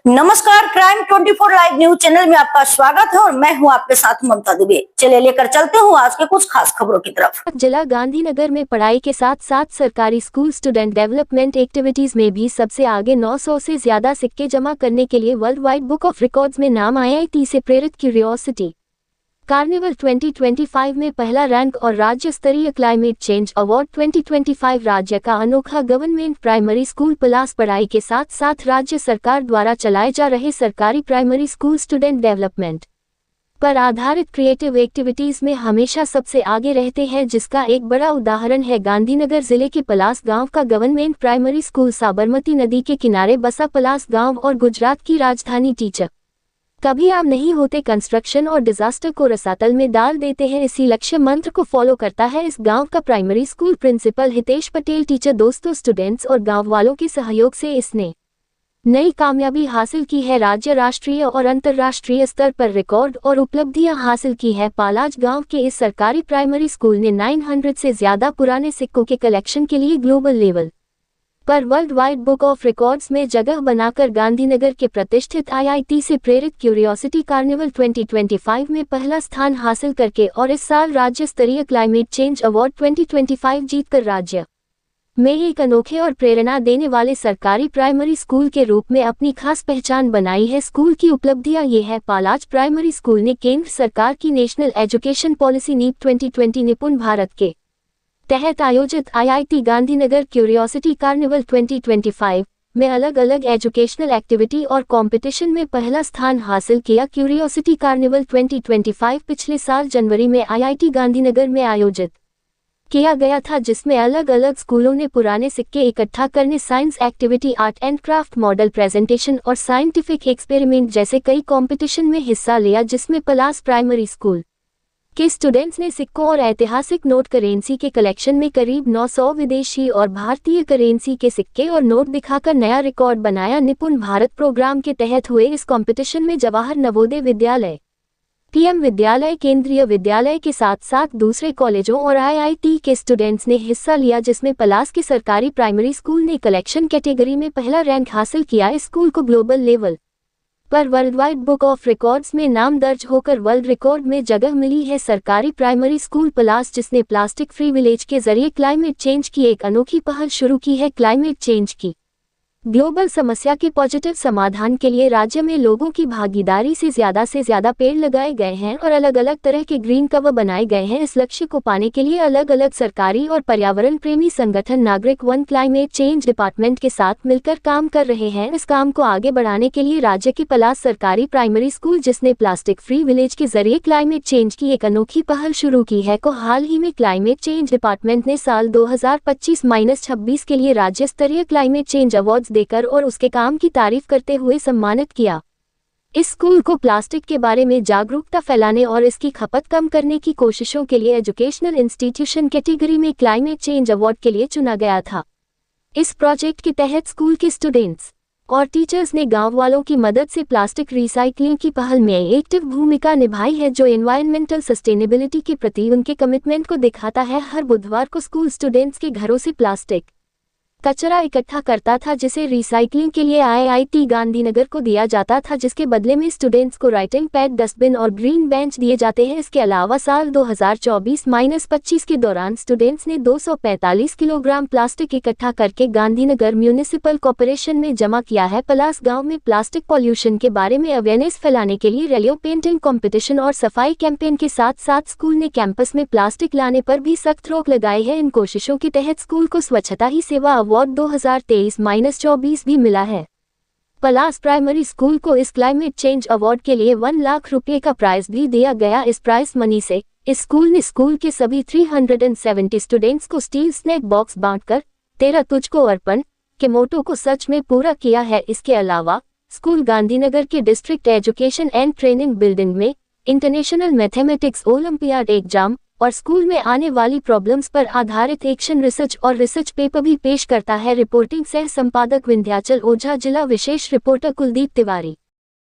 नमस्कार, crime 24 live news channel में आपका स्वागत है और मैं हूं आपके साथ ममता दुबे। चलिए लेकर चलते हूं आज के कुछ खास खबरों की तरफ। जिला गांधीनगर में पढ़ाई के साथ साथ सरकारी स्कूल स्टूडेंट डेवलपमेंट एक्टिविटीज में भी सबसे आगे 900 से ज्यादा सिक्के जमा करने के लिए world wide book of records में नाम IIT से प्रेरित क्यूरियोसिटी कार्निवल 2025 में पहला रैंक और राज्य स्तरीय क्लाइमेट चेंज अवार्ड 2025 राज्य का अनोखा गवर्नमेंट प्राइमरी स्कूल पलास पढ़ाई के साथ साथ राज्य सरकार द्वारा चलाए जा रहे सरकारी प्राइमरी स्कूल स्टूडेंट डेवलपमेंट पर आधारित क्रिएटिव एक्टिविटीज में हमेशा सबसे आगे रहते हैं, जिसका एक बड़ा उदाहरण है गांधीनगर जिले के पलास गांव का गवर्नमेंट प्राइमरी स्कूल। साबरमती नदी के किनारे बसा पलास गांव और गुजरात की राजधानी टीचर कभी आम नहीं होते, कंस्ट्रक्शन और डिजास्टर को रसातल में डाल देते हैं, इसी लक्ष्य मंत्र को फॉलो करता है इस गांव का primary school. Principal Hitesh Patel teacher, दोस्तों, स्टूडेंट्स और गांव वालों के सहयोग से इसने नई कामयाबी हासिल की है। राज्य, राष्ट्रीय और अंतर्राष्ट्रीय स्तर पर रिकॉर्ड और उपलब्धियां हासिल की है। पालाज गांव के इस सरकारी प्राइमरी स्कूल ने 900 से ज्यादा पुराने सिक्कों के कलेक्शन के लिए ग्लोबल लेवल पर world wide book of records में जगह बनाकर गांधीनगर के प्रतिष्ठित IIT से प्रेरित क्यूरियोसिटी कार्निवल 2025 में पहला स्थान हासिल करके और इस साल राज्य स्तरीय क्लाइमेट चेंज अवार्ड 2025 जीतकर राज्य में एक अनोखे और प्रेरणा देने वाले सरकारी प्राइमरी स्कूल के रूप में अपनी खास पहचान बनाई है। स्कूल की उपलब्धियां ये है। पालाज प्राइमरी स्कूल ने केंद्र सरकार की नेशनल एजुकेशन पॉलिसी नीप 2020 निपुण भारत के तहत आयोजित IIT गांधीनगर क्यूरियोसिटी कार्निवल 2025 में अलग अलग एजुकेशनल एक्टिविटी और कंपटीशन में पहला स्थान हासिल किया। क्यूरियोसिटी कार्निवल 2025 पिछले साल जनवरी में IIT गांधीनगर में आयोजित किया गया था, जिसमें अलग अलग स्कूलों ने पुराने सिक्के इकट्ठा करने, science activity, art and craft, model presentation और साइंटिफिक एक्सपेरिमेंट जैसे कई कंपटीशन में हिस्सा लिया, जिसमें पलास प्राइमरी स्कूल के स्टूडेंट्स ने सिक्कों और ऐतिहासिक नोट करेंसी के कलेक्शन में करीब 900 विदेशी और भारतीय करेंसी के सिक्के और नोट दिखाकर नया रिकॉर्ड बनाया। निपुण भारत प्रोग्राम के तहत हुए इस कंपटीशन में जवाहर नवोदय विद्यालय, PM विद्यालय, केंद्रीय विद्यालय के साथ साथ दूसरे कॉलेजों और IIT के स्टूडेंट्स ने हिस्सा लिया, जिसमें पलास के सरकारी प्राइमरी स्कूल ने कलेक्शन कैटेगरी में पहला रैंक हासिल किया। इस स्कूल को ग्लोबल लेवल पर world wide book of records में नाम दर्ज होकर वर्ल्ड रिकॉर्ड में जगह मिली है। सरकारी प्राइमरी स्कूल पलास, जिसने प्लास्टिक फ्री विलेज के जरिए क्लाइमेट चेंज की एक अनोखी पहल शुरू की है। क्लाइमेट चेंज की ग्लोबल समस्या के पॉजिटिव समाधान के लिए राज्य में लोगों की भागीदारी से ज्यादा पेड़ लगाए गए हैं और अलग अलग तरह के ग्रीन कवर बनाए गए हैं। इस लक्ष्य को पाने के लिए अलग अलग सरकारी और पर्यावरण प्रेमी संगठन नागरिक वन क्लाइमेट चेंज डिपार्टमेंट के साथ मिलकर काम कर रहे हैं। इस काम को आगे बढ़ाने के लिए राज्य के पलास सरकारी प्राइमरी स्कूल, जिसने प्लास्टिक फ्री विलेज के जरिए क्लाइमेट चेंज की एक अनोखी पहल शुरू की है, को हाल ही में क्लाइमेट चेंज डिपार्टमेंट ने साल 2025-26 के लिए राज्य स्तरीय क्लाइमेट चेंज अवार्ड देकर और उसके काम की तारीफ करते हुए सम्मानित किया। इस स्कूल को प्लास्टिक के बारे में जागरूकता फैलाने और इसकी खपत कम करने की कोशिशों के लिए एजुकेशनल इंस्टीट्यूशन कैटेगरी में क्लाइमेट चेंज अवार्ड के लिए चुना गया था। इस प्रोजेक्ट के तहत स्कूल के स्टूडेंट्स और टीचर्स ने गांव वालों की मदद से प्लास्टिक रिसाइक्लिंग की पहल में एक्टिव भूमिका निभाई है, जो एनवायरमेंटल सस्टेनेबिलिटी के प्रति उनके कमिटमेंट को दिखाता है। हर बुधवार को स्कूल स्टूडेंट्स के घरों से प्लास्टिक कचरा इकट्ठा करता था, जिसे रिसाइकलिंग के लिए IIT गांधीनगर को दिया जाता था, जिसके बदले में स्टूडेंट्स को राइटिंग पैड, डस्टबिन और ग्रीन बेंच दिए जाते हैं। इसके अलावा साल 2024-25 के दौरान स्टूडेंट्स ने 245 किलोग्राम प्लास्टिक इकट्ठा करके गांधीनगर म्यूनिसिपल कॉर्पोरेशन में जमा किया है। पलास गांव में प्लास्टिक पॉल्यूशन के बारे में अवेयरनेस फैलाने के लिए रैलियों, पेंटिंग कॉम्पिटिशन और सफाई कैंपेन के साथ साथ स्कूल ने कैंपस में प्लास्टिक लाने पर भी सख्त रोक लगाई है। इन कोशिशों के तहत स्कूल को स्वच्छता ही सेवा अवार्ड 2023-24 भी मिला है। पलास प्राइमरी स्कूल को इस क्लाइमेट चेंज अवार्ड के लिए 1 लाख रुपए का प्राइज भी दिया गया। इस प्राइज मनी से इस स्कूल ने स्कूल के सभी 370 स्टूडेंट्स को स्टील स्नैक बॉक्स बांटकर 'तेरा तुझको अर्पण' के मोटो को सच में पूरा किया है। इसके अलावा स्कूल गांधीनगर के district education and training building में इंटरनेशनल मैथमेटिक्स ओलंपियाड एग्जाम और स्कूल में आने वाली प्रॉब्लम्स पर आधारित एक्शन रिसर्च और रिसर्च पेपर भी पेश करता है। रिपोर्टिंग सह संपादक विंध्याचल ओझा, जिला विशेष रिपोर्टर कुलदीप तिवारी।